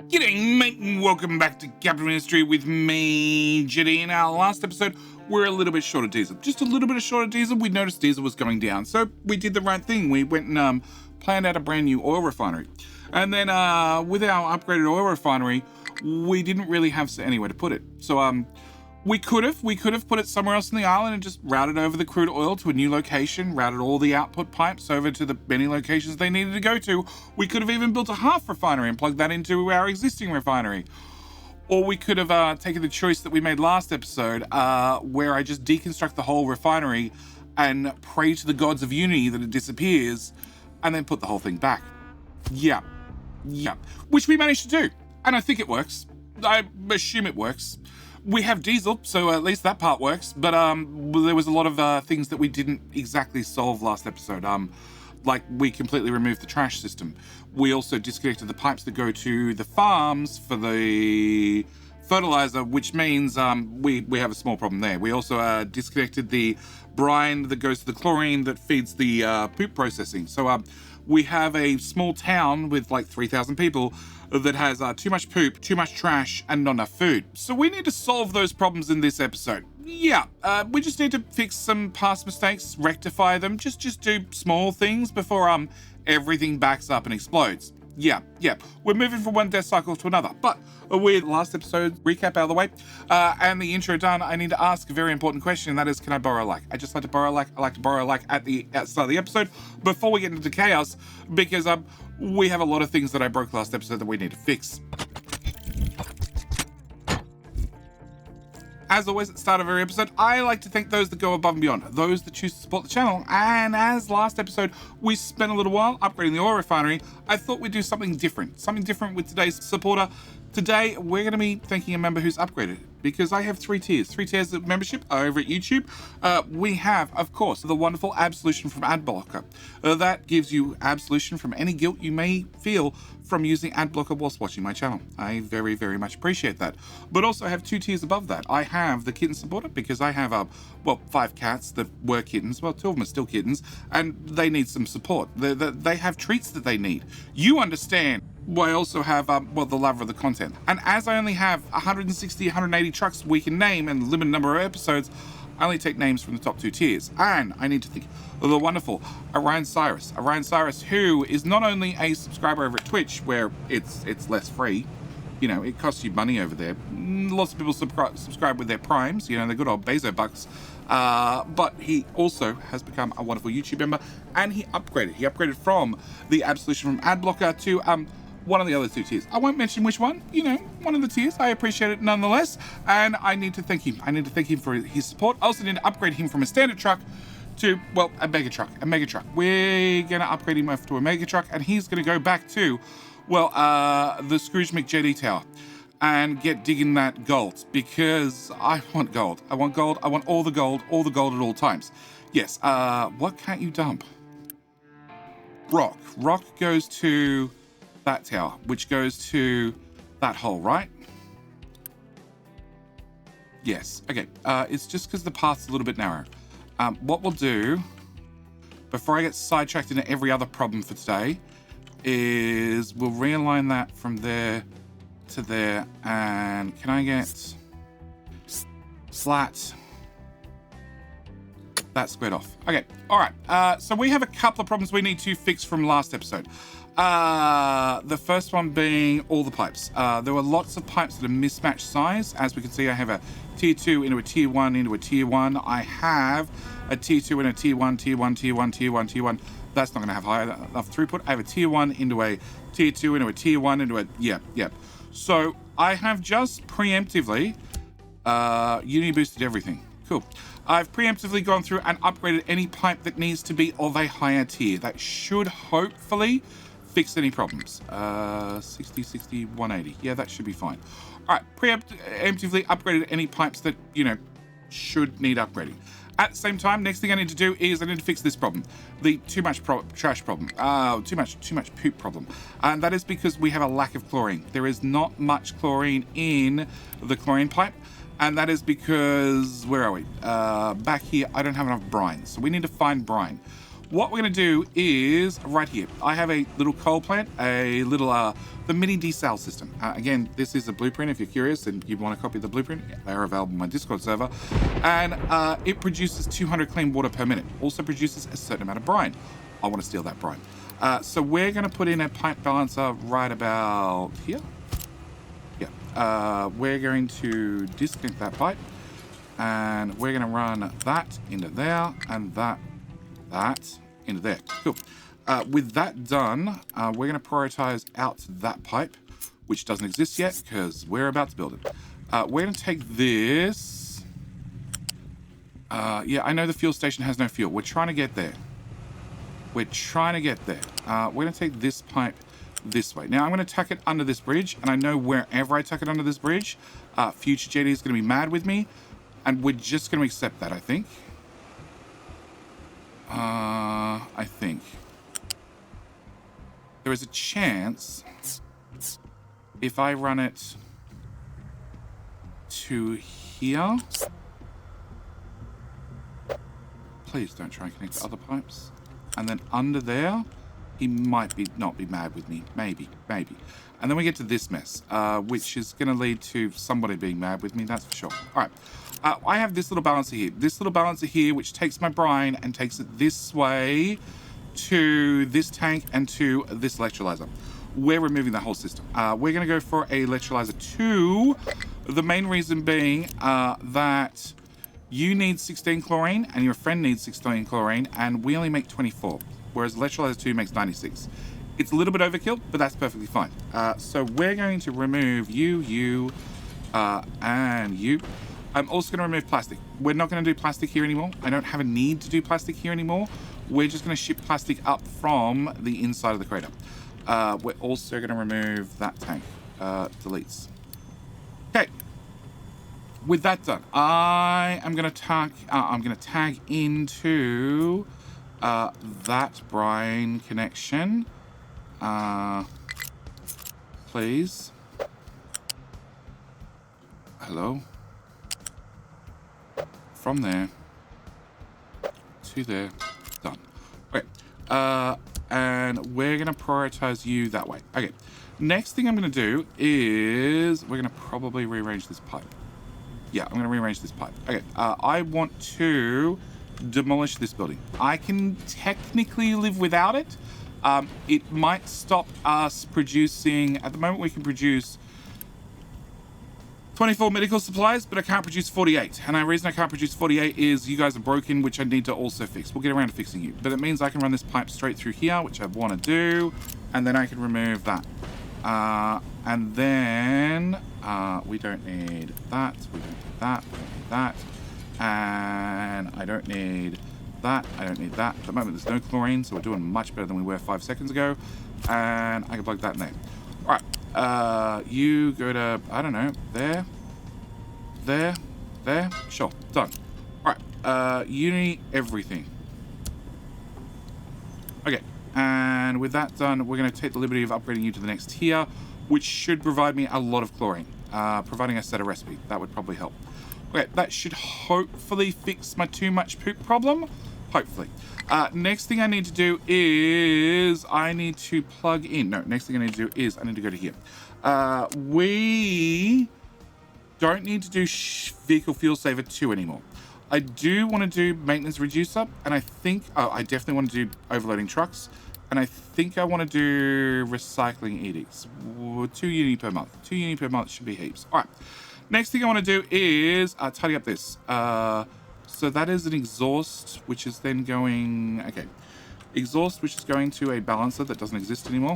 G'day, mate, and welcome back to Captain Ministry with me, Jitty. In our last episode, we're a little bit short of diesel. Just a little bit of short of diesel. We noticed diesel was going down, so we did the right thing. We went and planned out a brand new oil refinery. And then with our upgraded oil refinery, we didn't really have anywhere to put it. So we could have put it somewhere else in the island and just routed over the crude oil to a new location, routed all the output pipes over to the many locations they needed to go to. We could have even built a half refinery and plugged that into our existing refinery. Or we could have taken the choice that we made last episode, where I just deconstruct the whole refinery and pray to the gods of unity that it disappears, and then put the whole thing back. Yeah. Which we managed to do. And I think it works. I assume it works. We have diesel, so at least that part works. But there was a lot of things that we didn't exactly solve last episode. Like we completely removed the trash system. We also disconnected the pipes that go to the farms for the fertilizer, which means we have a small problem there. We also disconnected the brine that goes to the chlorine that feeds the poop processing. So we have a small town with like 3,000 people that has too much poop, too much trash, and not enough food. So we need to solve those problems in this episode. Yeah, we just need to fix some past mistakes, rectify them, just do small things before everything backs up and explodes. Yeah. We're moving from one death cycle to another. But with last episode recap out of the way and the intro done, I need to ask a very important question, and that is, can I borrow a like? I just like to borrow a like. I like to borrow a like at the start of the episode before we get into chaos, because we have a lot of things that I broke last episode that we need to fix. As always, at the start of every episode, I like to thank those that go above and beyond, those that choose to support the channel. And as last episode, we spent a little while upgrading the oil refinery, I thought we'd do something different with today's supporter. Today, we're going to be thanking a member who's upgraded, because I have three tiers of membership over at YouTube. We have, of course, the wonderful absolution from Adblocker. That gives you absolution from any guilt you may feel from using Adblocker whilst watching my channel. I very, very much appreciate that. But also I have 2 tiers above that. I have the kitten supporter, because I have, 5 cats that were kittens. Well, 2 of them are still kittens, and they need some support. They have treats that they need. You understand. I also have, the lover of the content. And as I only have 160, 180 trucks we can name and a limited number of episodes, I only take names from the top 2 tiers. And I need to think of the wonderful Orion Cyrus, who is not only a subscriber over at Twitch, where it's less free, it costs you money over there. Lots of people subscribe with their primes, the good old Bezo bucks. But he also has become a wonderful YouTube member, and he upgraded. He upgraded from the absolution from Adblocker to one of the other 2 tiers. I won't mention which one, one of the tiers. I appreciate it nonetheless, and I need to thank him. I need to thank him for his support. I also need to upgrade him from a standard truck to, a mega truck. We're going to upgrade him to a mega truck, and he's going to go back to, the Scrooge McJetty Tower and get digging that gold, because I want gold. I want all the gold at all times. Yes, what can't you dump? Rock. Rock goes to that tower, which goes to that hole, right? Yes. Okay. It's just because the path's a little bit narrow. What we'll do, before I get sidetracked into every other problem for today, is we'll realign that from there to there. And can I get flat? That squared off. Okay. All right. So we have a couple of problems we need to fix from last episode. The first one being all the pipes. There were lots of pipes that are mismatched size. As we can see, I have a tier 2 into a tier 1 into a tier 1. I have a tier 2 and a tier 1, tier 1, tier 1, tier 1, tier 1. That's not going to have high enough throughput. I have a tier 1 into a tier 2 into a tier 1 into a... Yeah. So I have just preemptively uni boosted everything. Cool. I've preemptively gone through and upgraded any pipe that needs to be of a higher tier. That should hopefully fix any problems. 60, 60, 180. Yeah, that should be fine. All right, preemptively upgraded any pipes that, should need upgrading. At the same time, next thing I need to do is I need to fix this problem. The too much trash problem. Too much poop problem. And that is because we have a lack of chlorine. There is not much chlorine in the chlorine pipe. And that is because, where are we? Back here, I don't have enough brine. So we need to find brine. What we're going to do is right here. I have a little coal plant, a little the mini desal system. Again, this is a blueprint. If you're curious and you want a copy of the blueprint, they are available on my Discord server. And it produces 200 clean water per minute. Also produces a certain amount of brine. I want to steal that brine. So we're going to put in a pipe balancer right about here. Yeah. We're going to disconnect that pipe. And we're going to run that into there and that into there. Cool. With that done, we're going to prioritize out that pipe, which doesn't exist yet because we're about to build it. We're going to take this. Yeah, I know the fuel station has no fuel. We're trying to get there. We're going to take this pipe this way. Now, I'm going to tuck it under this bridge, and I know wherever I tuck it under this bridge, future JD is going to be mad with me, and we're just going to accept that, I think. I think there is a chance if I run it to here. Please don't try and connect to other pipes. And then under there, he might not be mad with me. Maybe. And then we get to this mess, which is going to lead to somebody being mad with me, that's for sure. All right. I have this little balancer here. This little balancer here, which takes my brine and takes it this way to this tank and to this electrolyzer. We're removing the whole system. We're going to go for a electrolyzer 2. The main reason being that you need 16 chlorine and your friend needs 16 chlorine, and we only make 24, whereas electrolyzer 2 makes 96. It's a little bit overkill, but that's perfectly fine. So we're going to remove you, and you. I'm also going to remove plastic. We're not going to do plastic here anymore. I don't have a need to do plastic here anymore. We're just going to ship plastic up from the inside of the crater. We're also going to remove that tank. Deletes. Okay. With that done, I am going to tag into that brine connection. Please. Hello. From there to there. Done. Okay. And we're going to prioritize you that way. Okay. Next thing I'm going to do is we're going to probably rearrange this pipe. Yeah, I'm going to rearrange this pipe. Okay. I want to demolish this building. I can technically live without it. It might stop us producing. At the moment, we can produce 24 medical supplies, but I can't produce 48. And the reason I can't produce 48 is you guys are broken, which I need to also fix. We'll get around to fixing you. But it means I can run this pipe straight through here, which I want to do. And then I can remove that. And then we don't need that. We don't need that. We don't need that. And I don't need that. I don't need that. At the moment, there's no chlorine, so we're doing much better than we were 5 seconds ago. And I can plug that in there. All right. You go to, I don't know, there, sure, done. All right, you need everything. Okay, and with that done, we're going to take the liberty of upgrading you to the next tier, which should provide me a lot of chlorine, providing I set a recipe. That would probably help. Okay, that should hopefully fix my too much poop problem. Hopefully. Next thing I need to do is I need to plug in. No, next thing I need to do is I need to go to here. We don't need to do vehicle fuel saver 2 anymore. I do want to do maintenance reducer, and I think I definitely want to do overloading trucks, and I think I want to do recycling edicts. 2 uni per month. 2 uni per month should be heaps. All right. Next thing I want to do is tidy up this. So that is an exhaust, which is then going... Okay. Exhaust, which is going to a balancer that doesn't exist anymore.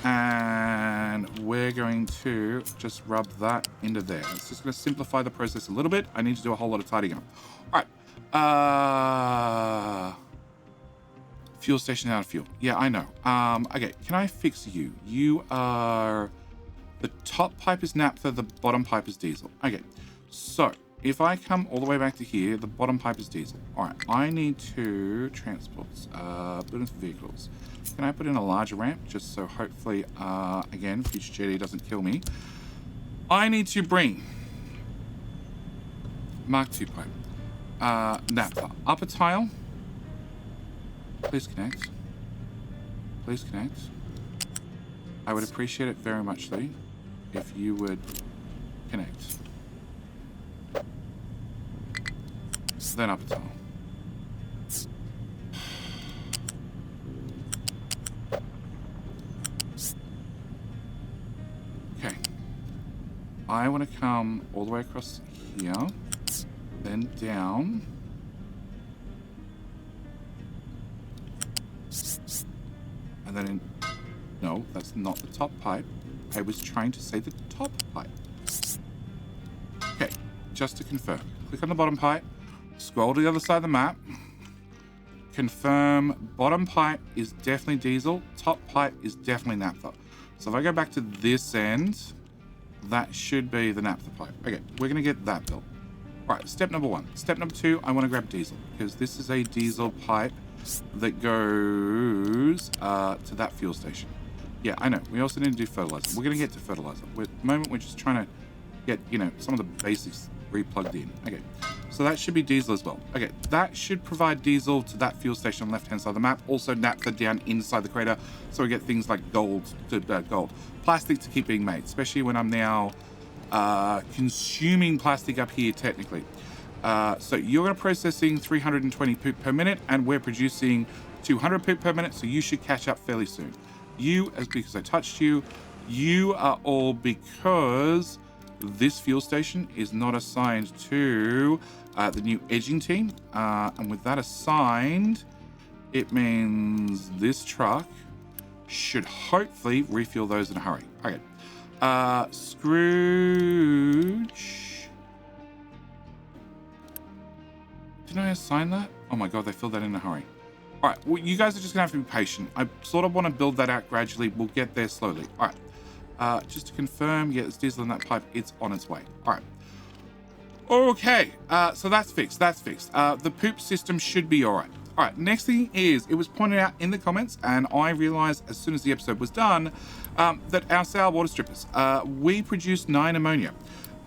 And we're going to just rub that into there. It's just going to simplify the process a little bit. I need to do a whole lot of tidying up. All right. Fuel station out of fuel. Yeah, I know. Okay, can I fix you? You are... The top pipe is naphtha, the bottom pipe is diesel. Okay, so... If I come all the way back to here, the bottom pipe is diesel. All right, I need to transports, buildings for vehicles. Can I put in a larger ramp just so hopefully, again, future JD doesn't kill me? I need to bring Mark II pipe, naphtha, upper tile, Please connect. Please connect. I would appreciate it very much, Lee, if you would connect. Then up a tunnel. Okay. I want to come all the way across here, then down. And then no, that's not the top pipe. I was trying to say the top pipe. Okay, just to confirm. Click on the bottom pipe, scroll to the other side of the map, confirm bottom pipe is definitely diesel, top pipe is definitely naphtha. So if I go back to this end, that should be the naphtha pipe. Okay, we're going to get that built. All right, step number 1. Step number 2, I want to grab diesel, because this is a diesel pipe that goes to that fuel station. Yeah, I know. We also need to do fertilizer. We're going to get to fertilizer. At the moment, we're just trying to get, some of the basics replugged in. Okay, so that should be diesel as well. Okay, that should provide diesel to that fuel station on the left-hand side of the map. Also naphtha down inside the crater, so we get things like gold, plastic to keep being made, especially when I'm now consuming plastic up here technically. So you're going to processing 320 poop per minute, and we're producing 200 poop per minute, so you should catch up fairly soon. You, as because I touched you, you are all because this fuel station is not assigned to the new edging team, and with that assigned, it means this truck should hopefully refuel those in a hurry. Okay. Scrooge. Didn't I assign that? Oh my god, they filled that in a hurry. All right, well, you guys are just gonna have to be patient. I sort of want to build that out gradually. We'll get there slowly. All right. Just to confirm, yeah, there's diesel in that pipe. It's on its way. All right. Okay, so that's fixed. That's fixed. The poop system should be all right. All right, next thing is, it was pointed out in the comments, and I realized as soon as the episode was done, that our sour water strippers, we produced 9 ammonia.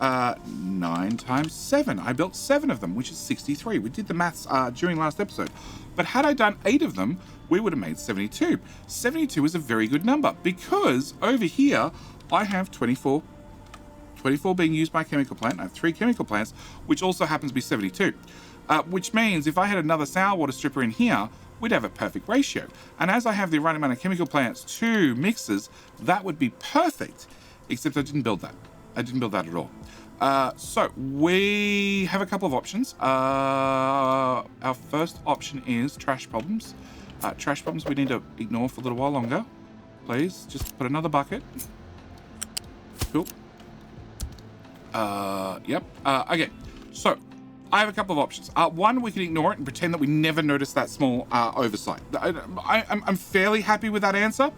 9 times 7. I built 7 of them, which is 63. We did the maths during last episode. But had I done 8 of them, we would have made 72. 72 is a very good number, because over here, I have 24 being used by a chemical plant. I have 3 chemical plants, which also happens to be 72. Which means if I had another sour water stripper in here, we'd have a perfect ratio. And as I have the right amount of chemical plants to mixers, that would be perfect. Except I didn't build that. I didn't build that at all. So we have a couple of options. Our first option is trash problems. Trash problems we need to ignore for a little while longer. Please, just put another bucket. Cool. Yep. Okay. So I have a couple of options. One, we can ignore it and pretend that we never noticed that small oversight. I'm fairly happy with that answer.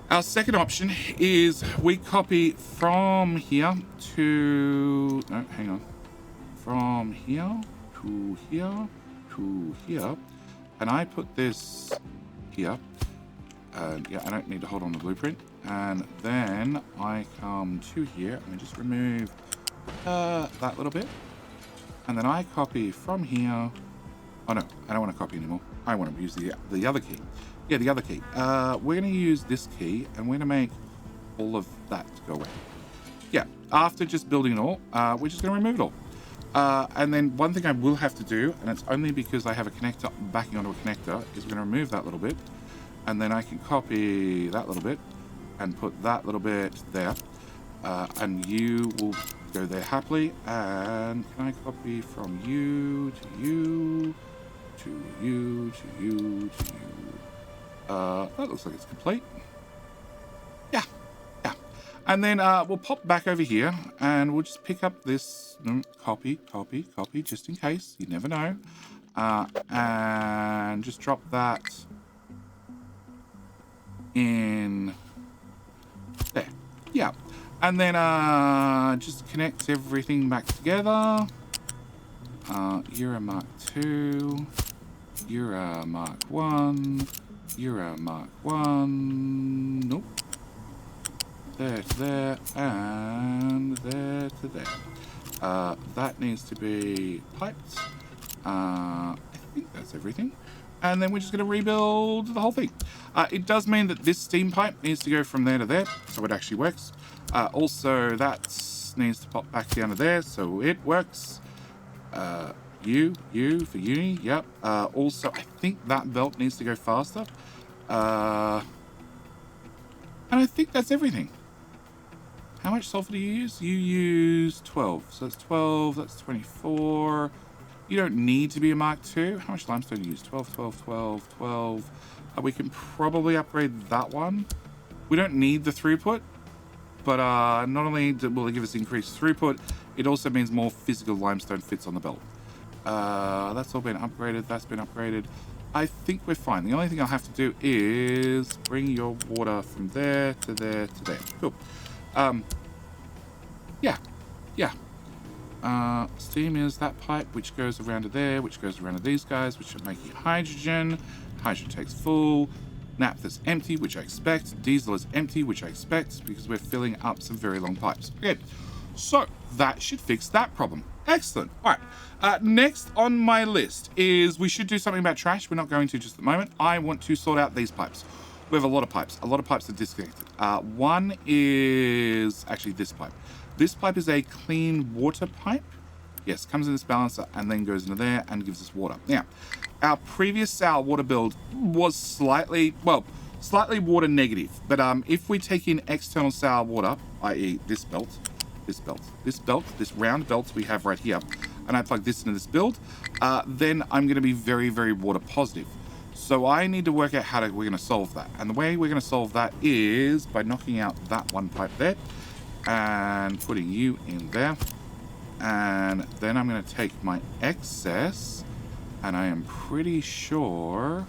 Our second option is we copy from here to... No, hang on. From here to here to here. And I put this here. And yeah, I don't need to hold on the blueprint. And then I come to here and we just remove that little bit. And then I copy from here. Oh no, I don't want to copy anymore. I want to use the other key. Yeah, the other key. We're going to use this key, and we're going to make all of that go away. Yeah, after just building it all, we're just going to remove it all. And then one thing I will have to do, and it's only because I have a connector backing onto a connector, is we're going to remove that little bit. And then I can copy that little bit and put that little bit there. And you will go there happily. And can I copy from you to you to you to you to you? That looks like it's complete. Yeah. And then we'll pop back over here and we'll just pick up this copy, just in case. You never know. And just drop that in there. Yeah. And then just connect everything back together. You're a Mark II. You're a Mark 1. You're a Mark 1. Nope. There to there. And there to there. That needs to be piped. I think that's everything. And then we're just going to rebuild the whole thing. It does mean that this steam pipe needs to go from there to there, so it actually works. Also, that needs to pop back down to there, so it works. U for uni, yep. Also, I think that belt needs to go faster. And I think that's everything. How much sulfur do you use? You use 12. So that's 12, that's 24. You don't need to be a Mark II. How much limestone do you use? 12, 12, 12, 12. We can probably upgrade that one. We don't need the throughput, but not only will it give us increased throughput, it also means more physical limestone fits on the belt. That's all been upgraded. That's been upgraded. I think we're fine. The only thing I'll have to do is bring your water from there to there to there. Cool. Yeah. Steam is that pipe which goes around to there, which goes around to these guys, which are making hydrogen. Hydrogen takes full. Naphtha's empty, which I expect. Diesel is empty, which I expect, because we're filling up some very long pipes. Okay, so that should fix that problem. Excellent. All right. Next on my list is we should do something about trash. We're not going to just at the moment. I want to sort out these pipes. We have a lot of pipes. A lot of pipes are disconnected. One is actually this pipe. This pipe is a clean water pipe. Yes, comes in this balancer and then goes into there and gives us water. Now, our previous sour water build was slightly water negative. But if we take in external sour water, i.e. this round belt we have right here, and I plug this into this build, then I'm going to be very, very water positive. So I need to work out how we're going to solve that. And the way we're going to solve that is by knocking out that one pipe there and putting you in there. And then I'm going to take my excess, and I am pretty sure,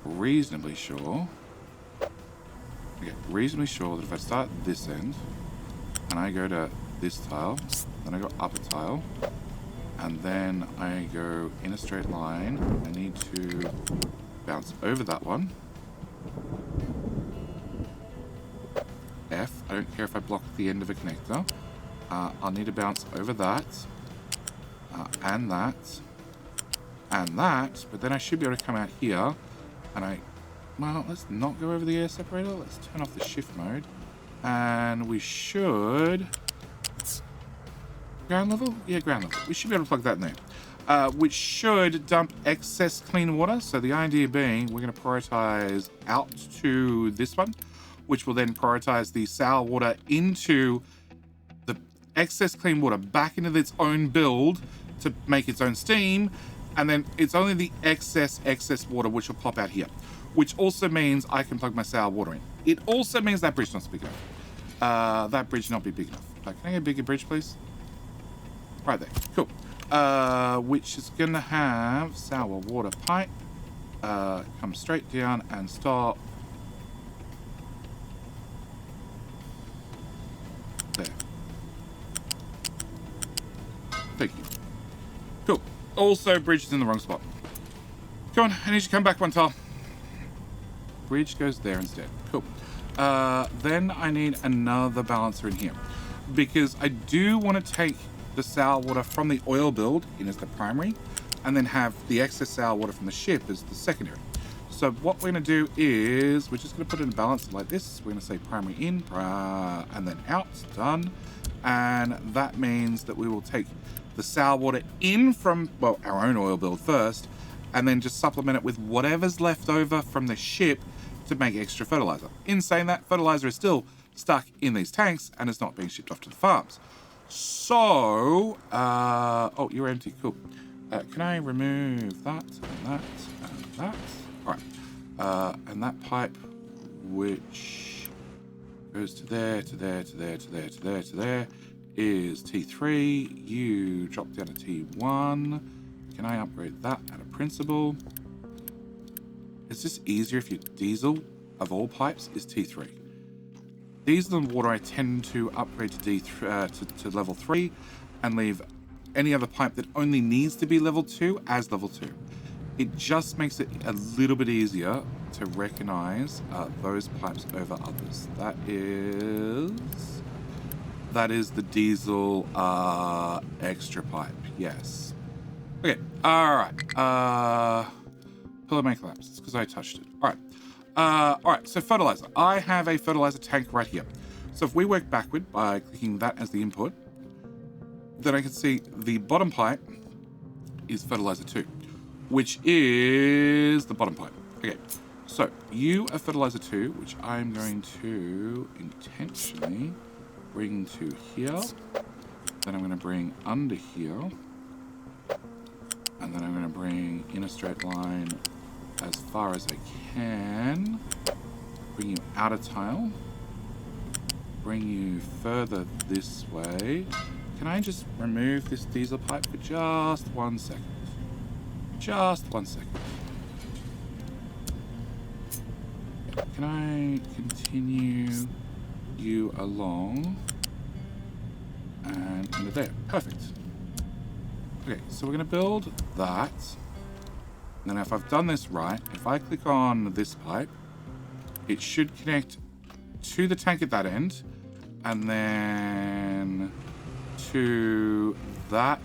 reasonably sure that if I start this end and I go to this tile, then I go up a tile, and then I go in a straight line, I need to bounce over that one. F, I don't care if I block the end of a connector. I'll need to bounce over that, and that, but then I should be able to come out here, and well, let's not go over the air separator, let's turn off the shift mode, and we should, ground level? Yeah, ground level. We should be able to plug that in there, which should dump excess clean water. So the idea being, we're going to prioritize out to this one, which will then prioritize the sour water into the excess clean water back into its own build to make its own steam, and then it's only the excess water which will pop out here, which also means I can plug my sour water in. It also means that bridge not big enough. That bridge not be big enough. Can I get a bigger bridge, please? Right there. Cool. Which is gonna have sour water pipe come straight down and stop there. Thank you. Cool. Also, bridge is in the wrong spot. Come on, I need you to come back one tile. Bridge goes there instead. Cool. Then I need another balancer in here, because I do want to take the sour water from the oil build in as the primary, and then have the excess sour water from the ship as the secondary. So what we're going to do is we're just going to put it in a balancer like this. We're going to say primary in, and then out. Done. And that means that we will take the sour water in from, well, our own oil build first, and then just supplement it with whatever's left over from the ship to make extra fertilizer. In saying that, fertilizer is still stuck in these tanks and is not being shipped off to the farms. So, oh, you're empty. Cool. Can I remove that and that and that? All right. And that pipe, which goes to there, to there, to there, to there, to there, to there, is T3. You drop down to T1. Can I upgrade that at a principal? It's just easier if your diesel, of all pipes, is T3. Diesel and water I tend to upgrade to to level 3 and leave any other pipe that only needs to be level 2 as level 2. It just makes it a little bit easier to recognize those pipes over others. That is the diesel extra pipe, yes. Okay, all right. pillar may collapse. It's because I touched it. All right. All right, so fertilizer. I have a fertilizer tank right here. So if we work backward by clicking that as the input, then I can see the bottom pipe is fertilizer 2, which is the bottom pipe. Okay, so you are fertilizer 2, which I'm going to intentionally bring to here. Then I'm going to bring under here. And then I'm going to bring in a straight line as far as I can. Bring you out a tile. Bring you further this way. Can I just remove this diesel pipe for just 1 second? Just 1 second. Can I continue you along and into there? Perfect. Okay, so we're going to build that. And then if I've done this right, if I click on this pipe, it should connect to the tank at that end, and then to that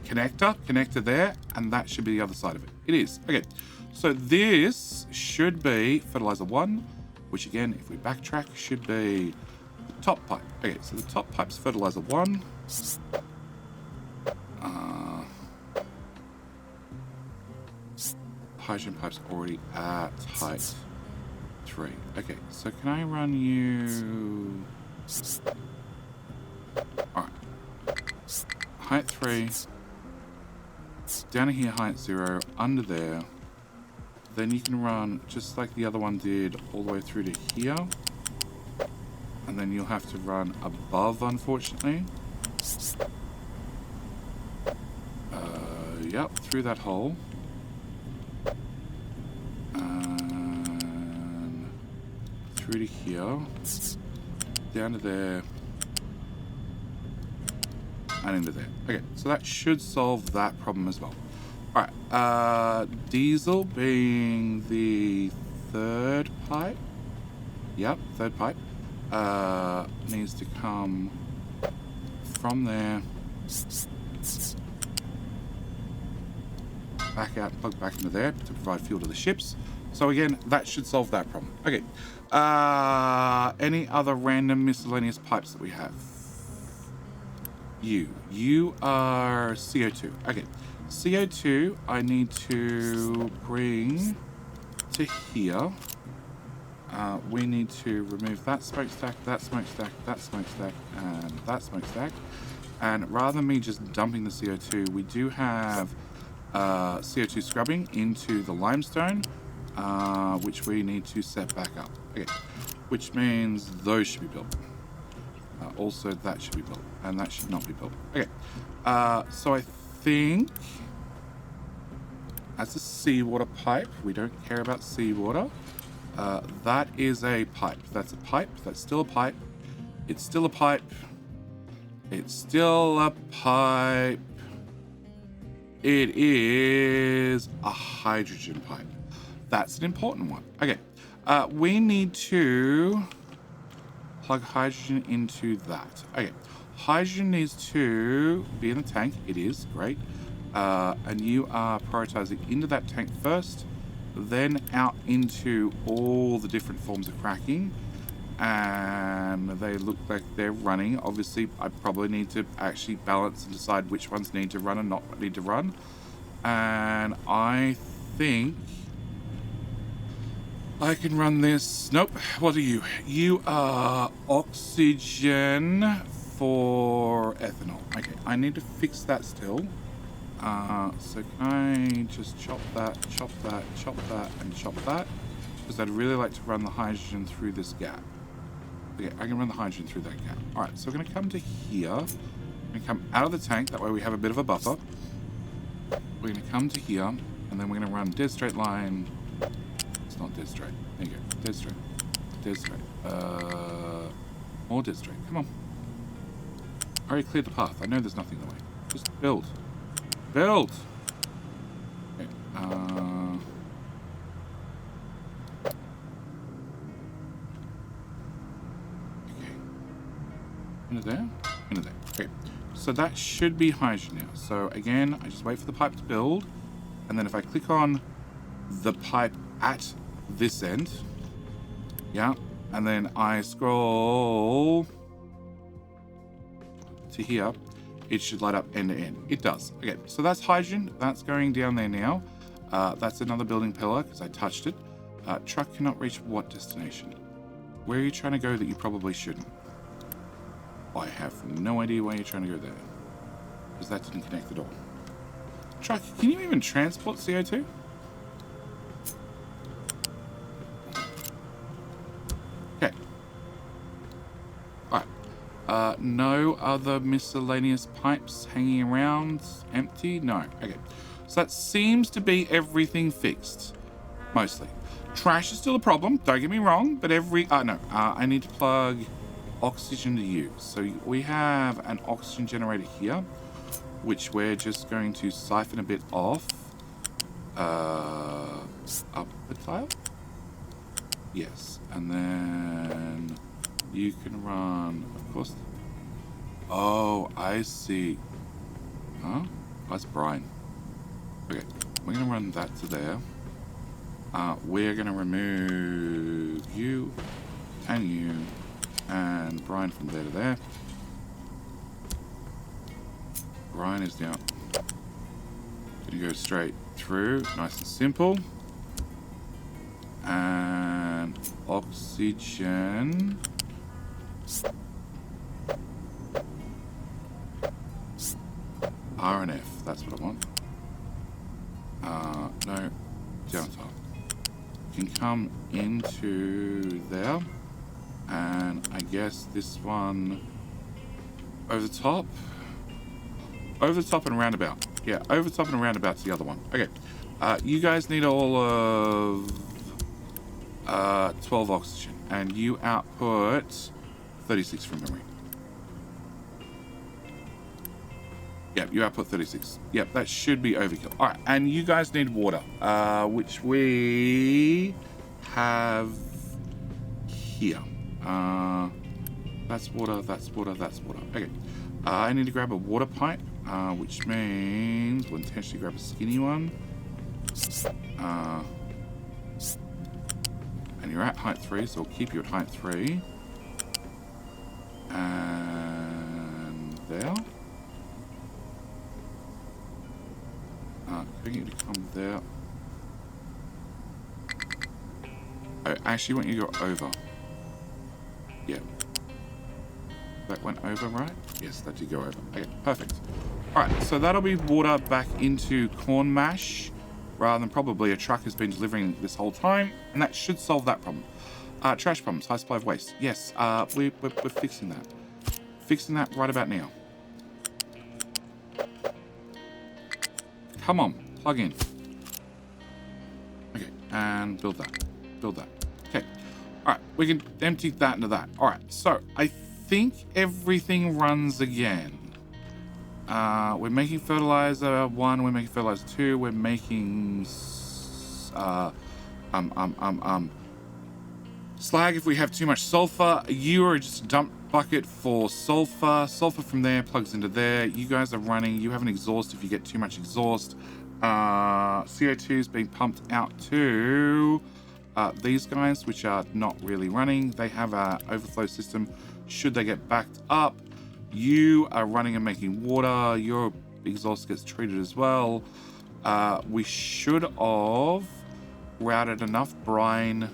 connector there, and that should be the other side of it. It is. Okay, so this should be fertilizer 1, which again, if we backtrack, should be the top pipe. Okay, so the top pipe's fertilizer 1. Hydrogen pipe's already at height 3. Okay, so can I run you... Alright. Height 3. Down here, height 0. Under there. Then you can run, just like the other one did, all the way through to here. And then you'll have to run above, unfortunately. Yep, through that hole. And through to here. Down to there. And into there. Okay, so that should solve that problem as well. Alright, diesel being the third pipe. Yep, third pipe. Needs to come from there. Back out, plug back into there to provide fuel to the ships. So again, that should solve that problem. Okay. Any other random miscellaneous pipes that we have? You are CO2. Okay. CO2, I need to bring to here. We need to remove that smokestack, that smokestack, that smokestack, and that smokestack. And rather than me just dumping the CO2, we do have CO2 scrubbing into the limestone, which we need to set back up. Okay, which means those should be built. Also, that should be built, and that should not be built. Okay, so I think that's a seawater pipe. We don't care about seawater. That is a pipe. That's a pipe. That's still a pipe. It's still a pipe. It's still a pipe. It is a hydrogen pipe. That's an important one. Okay. We need to plug hydrogen into that. Okay. Hydrogen needs to be in the tank. It is. Great. And you are prioritizing into that tank first, then out into all the different forms of cracking. And they look like they're running. Obviously, I probably need to actually balance and decide which ones need to run and not need to run. And I think I can run this. Nope. What are you? You are oxygen for ethanol. Okay, I need to fix that still. So can I just chop that, and chop that? Because I'd really like to run the hydrogen through this gap. Okay, I can run the hydrogen through that gap. Alright, so we're going to come to here. We're going to come out of the tank, that way we have a bit of a buffer. We're going to come to here, and then we're going to run dead straight line. It's not dead straight. There you go. Dead straight. Dead straight. More dead straight. Come on. I already cleared the path. I know there's nothing in the way. Just build. Build! Okay, into there, into there. Okay, so that should be hydrogen now. So again, I just wait for the pipe to build, And then if I click on the pipe at this end, yeah, and then I scroll to here, it should light up end to end. It does. Okay, so that's hydrogen. That's going down there now. That's another building pillar because I touched it. Truck cannot reach what destination? Where are you trying to go that you probably shouldn't? I have no idea why you're trying to go there, because that didn't connect at all. Truck, can you even transport CO2? Okay. Alright. No other miscellaneous pipes hanging around? Empty? No. Okay. So that seems to be everything fixed. Mostly. Trash is still a problem, don't get me wrong, but I need to plug oxygen to you. So we have an oxygen generator here, which we're just going to siphon a bit off up the tile. Yes, and then you can run, of course. Oh, I see. Huh? That's Brian. Okay, we're gonna run that to there. We're gonna remove you and Brian from there to there. Brian is now gonna go straight through, nice and simple. And oxygen. R and F, that's what I want. No, down top. You can come into there. And I guess this one over the top. Over the top and roundabout. Yeah, over the top and roundabout's the other one. Okay. You guys need all of 12 oxygen. And you output 36 from memory. Yep, you output 36. Yep, that should be overkill. Alright, and you guys need water. Which we have here. That's water, that's water, that's water. Okay. I need to grab a water pipe, which means we'll intentionally grab a skinny one. And you're at height 3, so we'll keep you at height 3. And there. Getting you to come there. I actually want you to go over. Yeah. That went over, right? Yes, that did go over. Okay, perfect. Alright, so that'll be water back into corn mash, rather than probably a truck has been delivering this whole time, and that should solve that problem. Trash problems, high supply of waste. Yes, we're fixing that. Fixing that right about now. Come on, plug in. Okay, and build that. Build that. Okay. Alright, we can empty that into that. Alright, so I think everything runs again. We're making fertilizer 1, we're making fertilizer 2, we're making slag if we have too much sulfur. You are just a dump bucket for sulfur. Sulfur from there plugs into there. You guys are running. You have an exhaust if you get too much exhaust. CO2 is being pumped out to these guys, which are not really running. They have a overflow system should they get backed up. You are running and making water. Your exhaust gets treated as well. We should have routed enough brine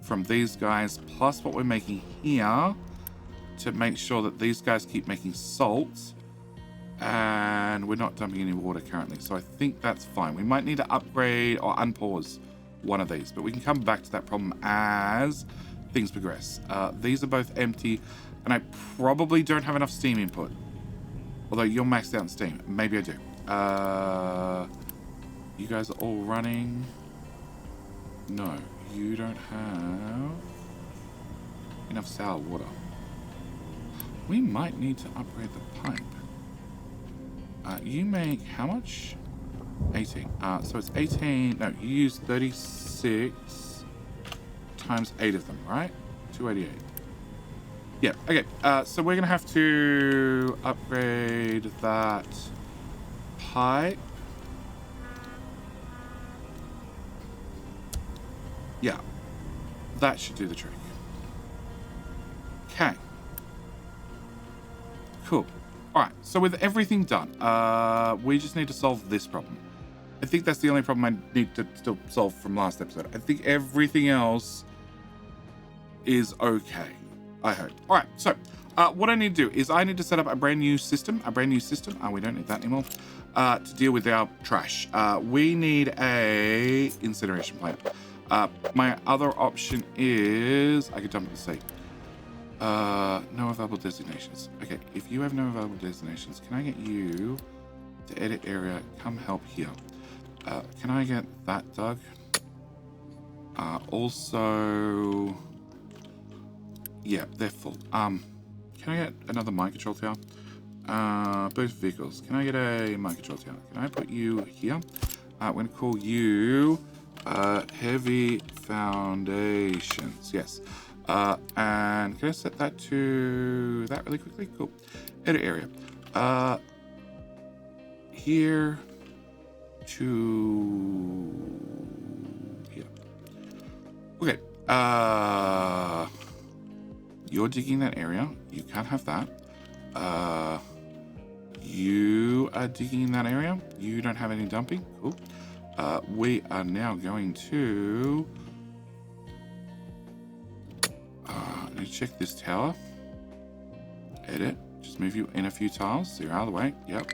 from these guys plus what we're making here to make sure that these guys keep making salt, and we're not dumping any water currently, so I think that's fine. We might need to upgrade or unpause one of these, but we can come back to that problem as things progress. These are both empty, and I probably don't have enough steam input, although you're maxed out in steam. Maybe I do. You guys are all running. No, you don't have enough sour water. We might need to upgrade the pipe. You make how much? 18. So it's 18. No, you use 36 times 8 of them, right? 288. Yeah, okay. So we're going to have to upgrade that pipe Yeah, that should do the trick. Okay. Cool. All right, so with everything done, we just need to solve this problem. I think that's the only problem I need to still solve from last episode. I think everything else is okay, I hope. All right, so what I need to do is I need to set up a brand new system. We don't need that anymore. To deal with our trash. We need a incineration plant. My other option is I could dump it to sea. No available designations. Okay, if you have no available designations, can I get you to edit area? Come help here. Can I get that dug? Also, yeah, they're full. Can I get another mind control tower? Both vehicles. Can I get a mind control tower? Can I put you here? I'm going to call you heavy foundations. Yes. And can I set that to that really quickly? Cool. Edit area. Here to here. Okay. You're digging that area. You can't have that. You are digging in that area. You don't have any dumping. Cool. We are now going to check this tower. Edit. Just move you in a few tiles so you're out of the way. Yep.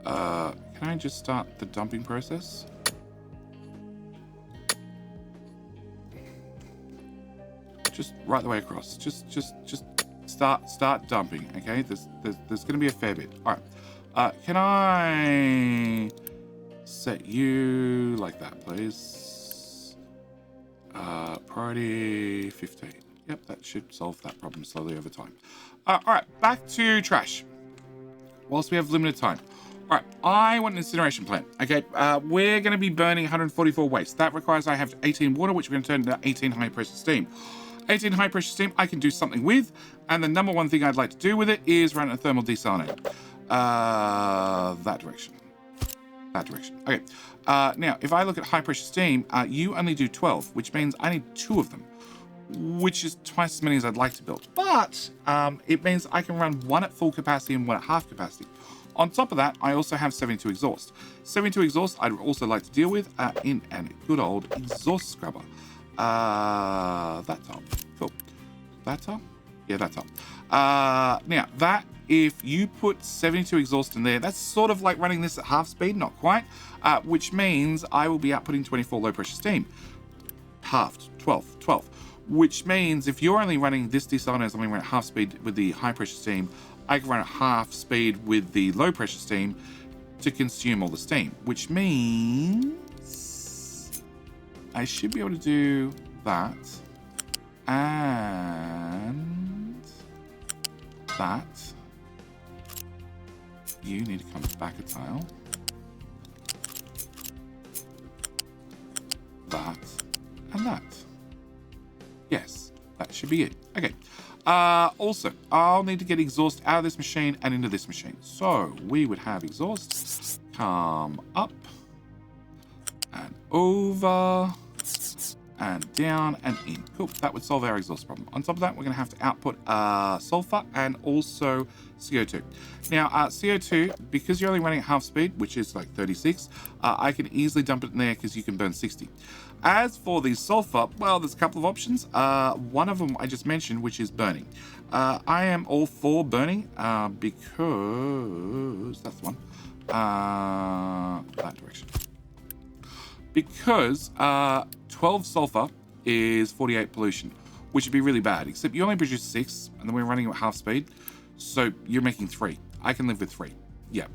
Can I just start the dumping process? Just right the way across. Just start dumping. Okay. There's going to be a fair bit. All right. Can I set you like that, please? Priority 15. Yep, that should solve that problem slowly over time. All right, back to trash. Whilst we have limited time. All right, I want an incineration plant. Okay, we're going to be burning 144 waste. That requires I have 18 water, which we're going to turn into 18 high-pressure steam. 18 high-pressure steam I can do something with, and the number one thing I'd like to do with it is run a thermal desalinator. That direction. That direction. Okay, now, if I look at high-pressure steam, you only do 12, which means I need 2 of them, which is twice as many as I'd like to build. But it means I can run 1 at full capacity and 1 at half capacity. On top of that, I also have 72 exhaust. 72 exhaust I'd also like to deal with in a good old exhaust scrubber. That top. Cool. That top? Yeah, that top. Now, that, if you put 72 exhaust in there, that's sort of like running this at half speed, not quite, which means I will be outputting 24 low-pressure steam. Halved. 12. Which means if you're only running this desalinator is only running at half speed with the high pressure steam, I can run at half speed with the low pressure steam to consume all the steam, which means I should be able to do that and that. You need to come back a tile. That and that. Yes, that should be it. Okay. Also, I'll need to get exhaust out of this machine and into this machine. So we would have exhaust come up and over and down and in. Cool. That would solve our exhaust problem. On top of that, we're going to have to output sulfur and also CO2. Now, CO2, because you're only running at half speed, which is like 36, I can easily dump it in there because you can burn 60. As for the sulfur, well, there's a couple of options. One of them I just mentioned, which is burning. I am all for burning because that's the one. That direction. Because 12 sulfur is 48 pollution, which would be really bad, except you only produce 6, and then we're running at half speed, so you're making 3. I can live with 3. Yeah,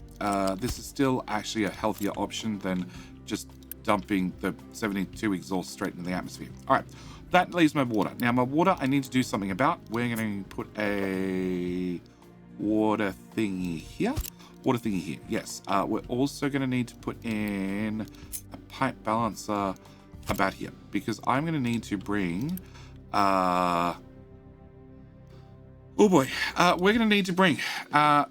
this is still actually a healthier option than just dumping the 72 exhaust straight into the atmosphere. All right, that leaves my water. Now, my water I need to do something about. We're going to put a water thingy here. Water thingy here, yes. We're also going to need to put in a pipe balancer about here, because I'm going to need to bring oh boy, we're going to need to bring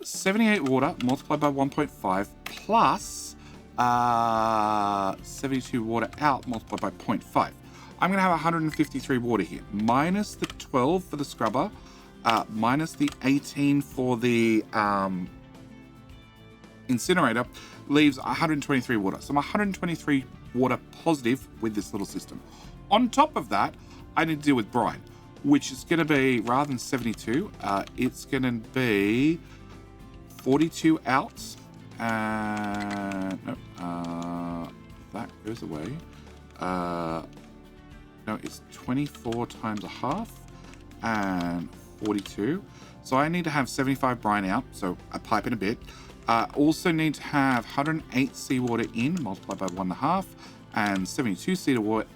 78 water multiplied by 1.5 plus 72 water out multiplied by 0.5. I'm going to have 153 water here, minus the 12 for the scrubber, minus the 18 for the incinerator, leaves 123 water. So I'm 123 water positive with this little system. On top of that, I need to deal with brine, which is going to be, rather than 72, it's going to be 42 outs. No, that goes away. No, it's 24 times a half and 42. So I need to have 75 brine out, so a pipe in a bit. Also need to have 108 seawater in, multiplied by 1.5, and 72 seawater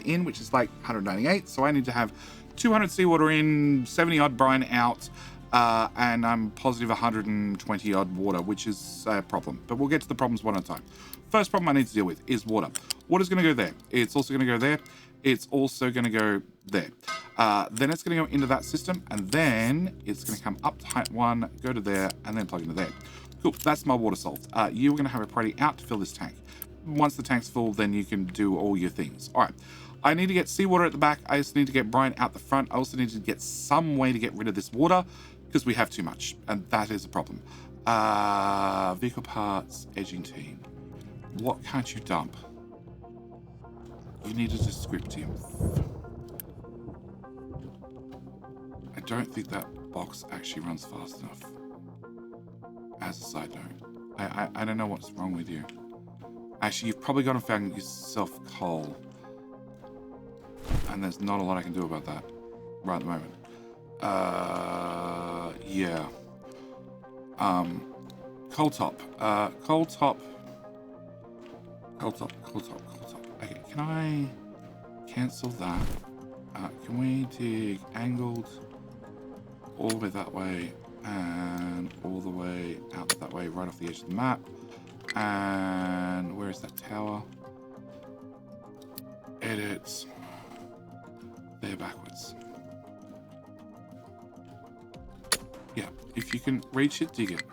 in, which is like 198. So I need to have 200 seawater in, 70 odd brine out, and I'm positive 120 odd water, which is a problem. But we'll get to the problems one at a time. First problem I need to deal with is water. Water's going to go there. It's also going to go there. It's also going to go there. Then it's going to go into that system, and then it's going to come up to height 1, go to there, and then plug into there. Cool, that's my water solved. You're going to have a priority out to fill this tank. Once the tank's full, then you can do all your things. All right, I need to get seawater at the back. I also need to get brine out the front. I also need to get some way to get rid of this water because we have too much, and that is a problem. Vehicle parts, edging team. What can't you dump? You need a descriptive. I don't think that box actually runs fast enough. As a side note, I don't know what's wrong with you. Actually, you've probably gone and found yourself coal. And there's not a lot I can do about that right at the moment. Yeah. Coal top. Coal top. Okay, can I cancel that? Can we dig angled all the way that way and all the way out that way, right off the edge of the map? And where is that tower? Edit. There backwards. Yeah, if you can reach it, dig it.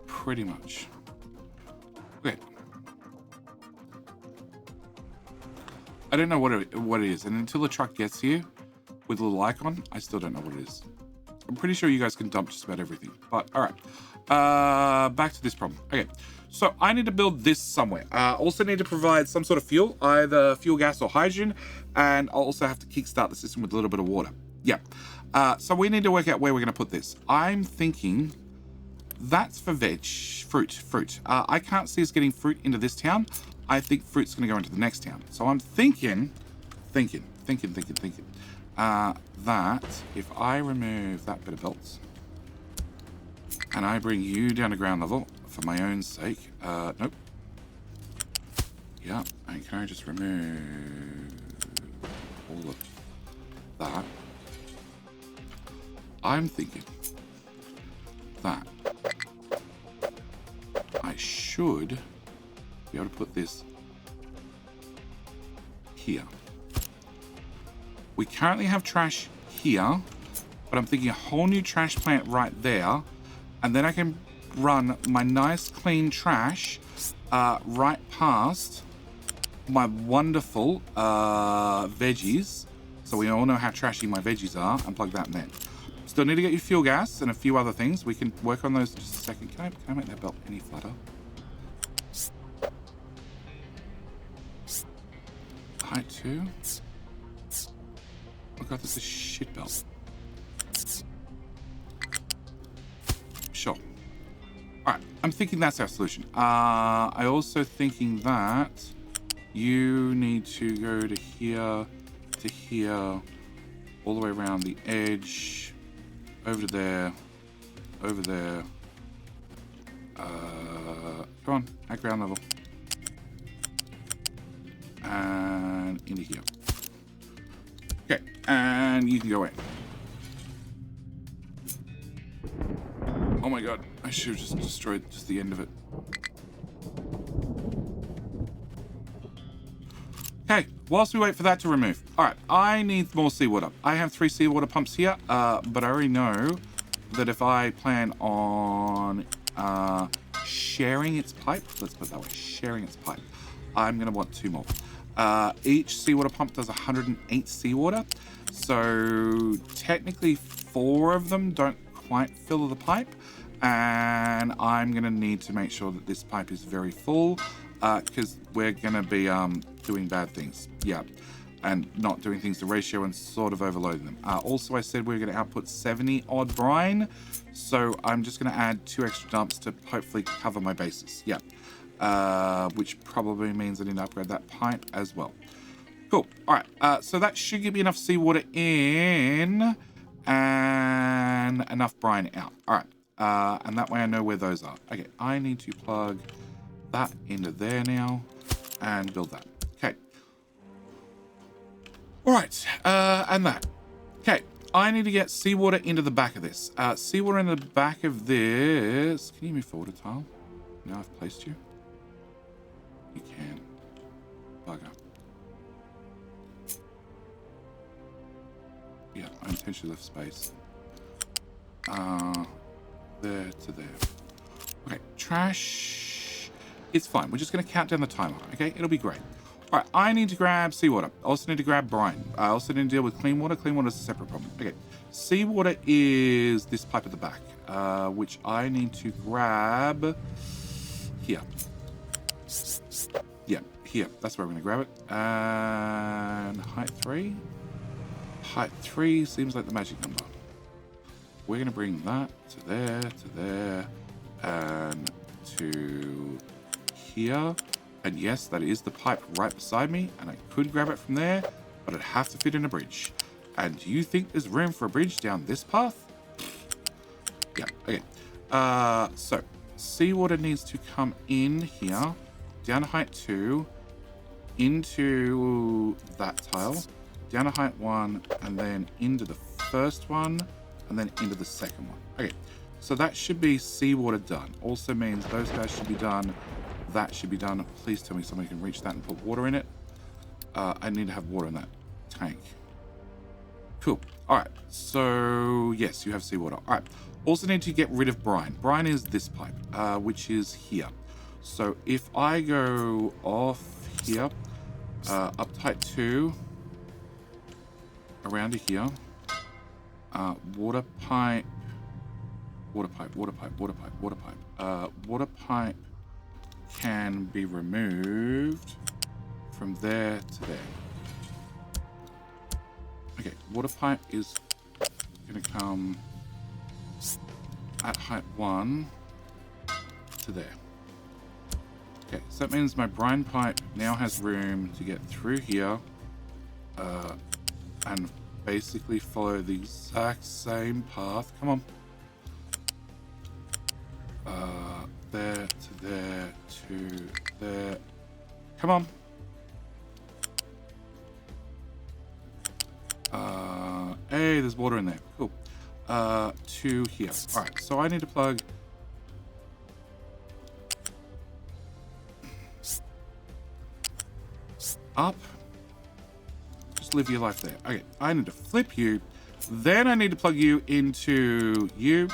Pretty much. Okay. I don't know what it is, and until the truck gets here with a little icon, I still don't know what it is. I'm pretty sure you guys can dump just about everything, but all right. Back to this problem. Okay, so I need to build this somewhere. Also need to provide some sort of fuel, either fuel gas or hydrogen, and I'll also have to kickstart the system with a little bit of water. Yeah. So we need to work out where we're going to put this. I'm thinking that's for fruit. I can't see us getting fruit into this town. I think fruit's going to go into the next town. So I'm thinking, that if I remove that bit of belts and I bring you down to ground level for my own sake, nope. Yeah, and can I just remove all of that? I'm thinking that I should be able to put this here. We currently have trash here, but I'm thinking a whole new trash plant right there, and then I can run my nice clean trash right past my wonderful veggies, so we all know how trashy my veggies are, and plug that in there. Still need to get your fuel gas and a few other things. We can work on those in just a second. Can I make that belt any flatter? Height 2. Oh god, this is a shit belt. Sure. Alright, I'm thinking that's our solution. I also thinking that you need to go to here, all the way around the edge, over to there, over there. Come on, at ground level. And into here. Okay, and you can go away. Oh my god, I should have just destroyed just the end of it. Okay, whilst we wait for that to remove. Alright, I need more seawater. I have 3 seawater pumps here, but I already know that if I plan on sharing its pipe, let's put it that way, sharing its pipe, I'm going to want 2 more. Each seawater pump does 108 seawater. So technically 4 of them don't quite fill the pipe. And I'm going to need to make sure that this pipe is very full because we're going to be doing bad things. Yeah. And not doing things to ratio and sort of overloading them. Also, I said we are going to output 70 odd brine. So I'm just going to add 2 extra dumps to hopefully cover my bases. Yeah. Which probably means I need to upgrade that pipe as well. Cool. All right. So that should give me enough seawater in and enough brine out. All right. And that way I know where those are. Okay. I need to plug that into there now and build that. Okay. All right. And that. Okay. I need to get seawater into the back of this. Seawater in the back of this. Can you move forward a tile? Now I've placed you. You can. Bugger. Yeah, I intentionally left space. There to there. Okay, trash. It's fine. We're just going to count down the timer, okay? It'll be great. All right, I need to grab seawater. I also need to grab brine. I also need to deal with clean water. Clean water is a separate problem. Okay, seawater is this pipe at the back, which I need to grab here. Yeah, here. That's where we're going to grab it. And height 3. Height 3 seems like the magic number. We're going to bring that to there, and to here. And yes, that is the pipe right beside me, and I could grab it from there, but it'd have to fit in a bridge. And do you think there's room for a bridge down this path? Yeah, okay. So, seawater needs to come in here, down to height 2, into that tile, down to height 1, and then into the first one, and then into the second one. Okay, so that should be seawater done. Also means those guys should be done. That should be done. Please tell me somebody can reach that and put water in it. I need to have water in that tank. Cool. All right, so yes, you have seawater. All right, also need to get rid of brine. Brine is this pipe, which is here. So if I go off here, up to height 2, around to here, water pipe, water pipe can be removed from there to there. Okay, water pipe is going to come at height 1 to there. Okay, so that means my brine pipe now has room to get through here and basically follow the exact same path. Come on. There to there to there. Come on. Hey, there's water in there. Cool. To here. All right, so I need to plug up. Just live your life there. Okay, I need to flip you. Then I need to plug you into you.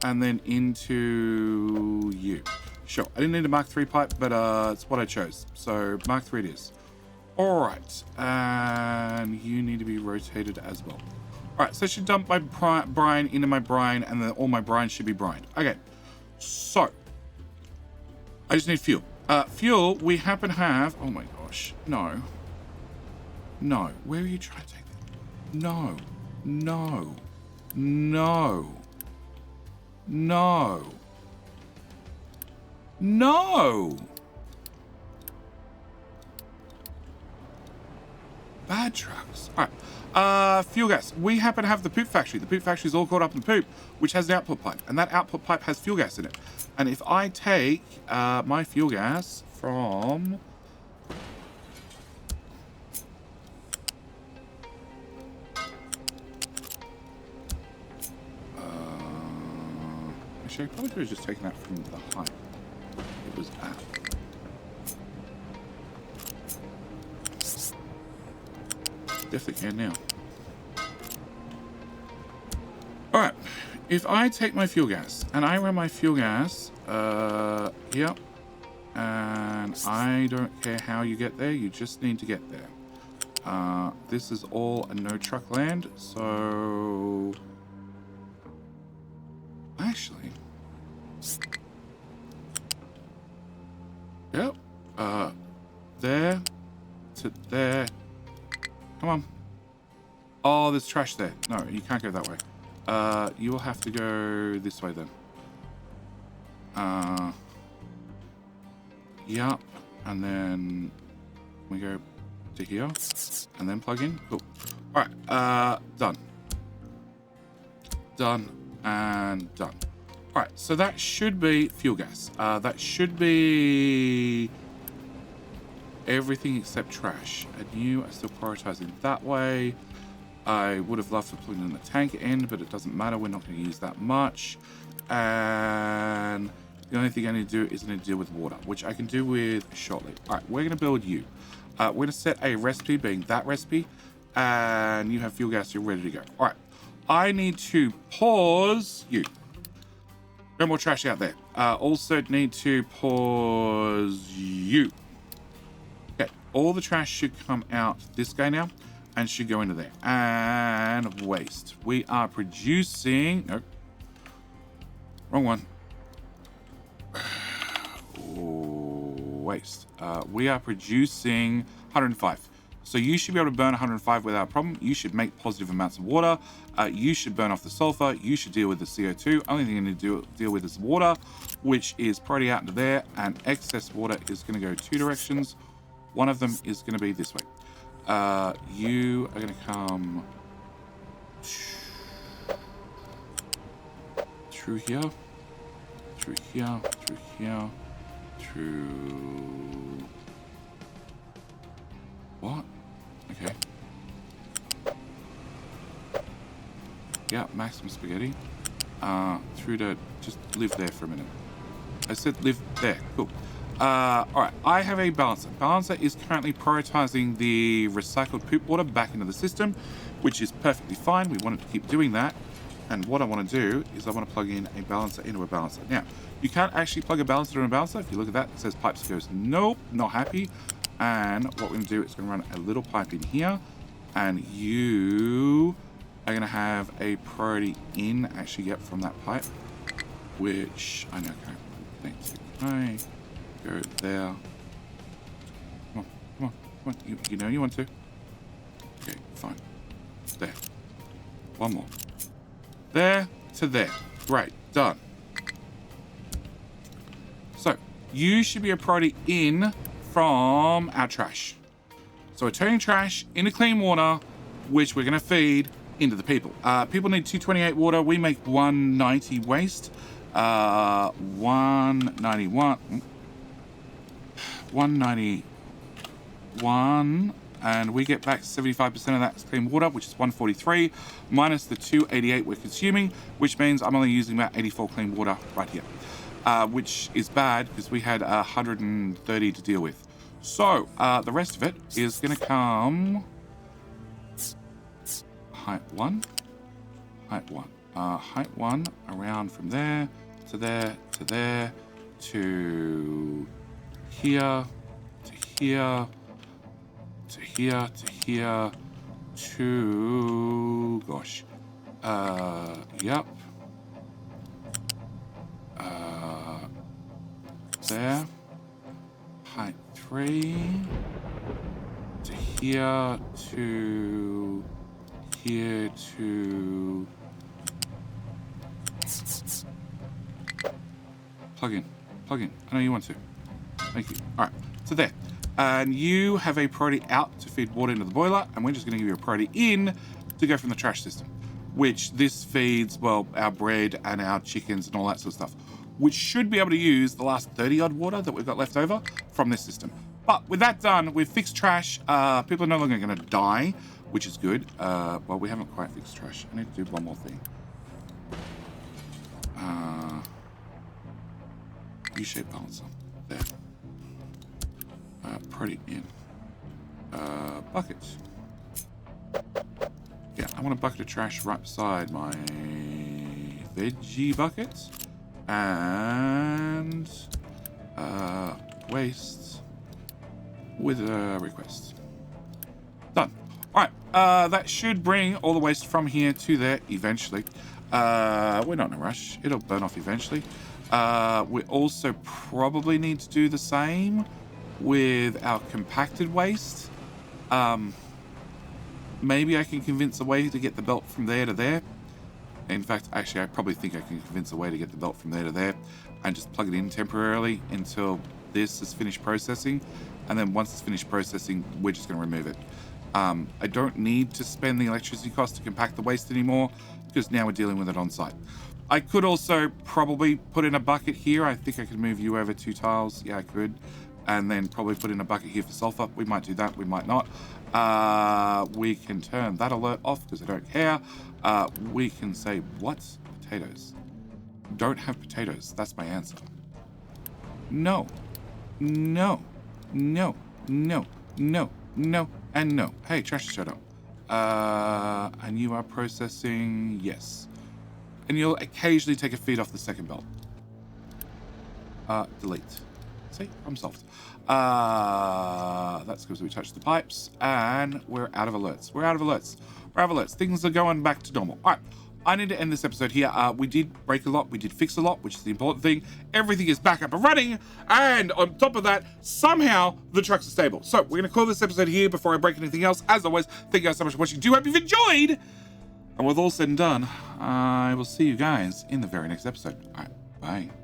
And then into you. Sure, I didn't need a Mark 3 pipe, but it's what I chose. So Mark 3 it is. All right, and you need to be rotated as well. All right, so I should dump my brine into my brine, and then all my brine should be brined. Okay, so I just need fuel. Fuel, we happen to have, oh my gosh, no. Where are you trying to take that? No. Bad trucks. All right. Fuel gas. We happen to have the poop factory. The poop factory is all caught up in poop, which has an output pipe, and that output pipe has fuel gas in it. And if I take my fuel gas from actually, I probably could have just taken that from the height it was at. Definitely can now. Alright, if I take my fuel gas and I run my fuel gas here And I don't care how you get there, you just need to get there. This is all a no truck land, so... Actually... Yep. There to there. Come on. Oh, there's trash there. No, you can't go that way. You will have to go this way then. Yep. And then we go to here and then plug in. Cool. All right. Done. Done and done. All right. So that should be fuel gas. That should be everything except trash. And you are still prioritizing that way. I would have loved to put it in the tank end, but it doesn't matter. We're not going to use that much. And the only thing I need to do is I need to deal with water, which I can do with shortly. All right, we're going to build you. We're going to set a recipe, being that recipe, and you have fuel gas. You're ready to go. All right, I need to pause you. No more trash out there. Also need to pause you. Okay, all the trash should come out this guy now. And should go into there. And waste. We are producing... Nope. Wrong one. Waste. We are producing 105. So you should be able to burn 105 without a problem. You should make positive amounts of water. You should burn off the sulfur. You should deal with the CO2. Only thing you need to deal with is water, which is probably out into there. And excess water is going to go two directions. One of them is going to be this way. You are going to come through here, through here, through here, through... What? Okay. Yeah, maximum spaghetti. Through to... Just live there for a minute. I said live there. Cool. Alright, I have a balancer. Balancer is currently prioritizing the recycled poop water back into the system, which is perfectly fine. We want it to keep doing that. And what I want to do is I want to plug in a balancer into a balancer. Now, you can't actually plug a balancer into a balancer. If you look at that, it says pipes. It goes, nope, not happy. And what we're going to do is going to run a little pipe in here. And you are going to have a priority in, actually, yep, from that pipe. Which, I know, okay, thanks. Okay. Go there. Come on, come on, come on. You know you want to. Okay, fine. There. One more. There to there. Great, done. So, you should be a priority in from our trash. So we're turning trash into clean water, which we're going to feed into the people. People need 228 water. We make 190 waste. 191. 191, and we get back 75% of that clean water, which is 143, minus the 288 we're consuming, which means I'm only using about 84 clean water right here, which is bad because we had 130 to deal with. So the rest of it is going to come height 1, height 1, height 1 around from there to there to there to here, to here, to here, to here, to... Gosh. Yep. There. Height 3. To here, to... Here, to... Plug in. Plug in. I know you want to. Thank you. All right, so there. And you have a priority out to feed water into the boiler, and we're just going to give you a priority in to go from the trash system, which this feeds, well, our bread and our chickens and all that sort of stuff, which should be able to use the last 30-odd water that we've got left over from this system. But with that done, we've fixed trash. People are no longer going to die, which is good. Well, we haven't quite fixed trash. I need to do one more thing. U-shaped balancer. There. Pretty in. Bucket. Yeah, I want a bucket of trash right beside my veggie bucket. And waste with a request. Done. All right, that should bring all the waste from here to there eventually. We're not in a rush. It'll burn off eventually. We also probably need to do the same with our compacted waste. Maybe I can convince a way to get the belt from there to there. In fact, actually, I probably think I can convince a way to get the belt from there to there and just plug it in temporarily until this is finished processing. And then once it's finished processing, we're just going to remove it. I don't need to spend the electricity cost to compact the waste anymore because now we're dealing with it on site. I could also probably put in a bucket here. I think I could move you over 2 tiles. Yeah, I could. And then probably put in a bucket here for sulfur. We might do that. We might not. We can turn that alert off because I don't care. We can say, what? Potatoes. Don't have potatoes. That's my answer. No. No. No. No. No. No. And no. Hey, trash shut up. And you are processing, yes. And you'll occasionally take a feed off the second belt. Delete. See, problem solved. That's because we touched the pipes, and we're out of alerts. We're out of alerts. We're out of alerts. Things are going back to normal. All right. I need to end this episode here. We did break a lot. We did fix a lot, which is the important thing. Everything is back up and running. And on top of that, somehow the trucks are stable. So we're going to call this episode here before I break anything else. As always, thank you guys so much for watching. Do hope you've enjoyed. And with all said and done, I will see you guys in the very next episode. All right. Bye.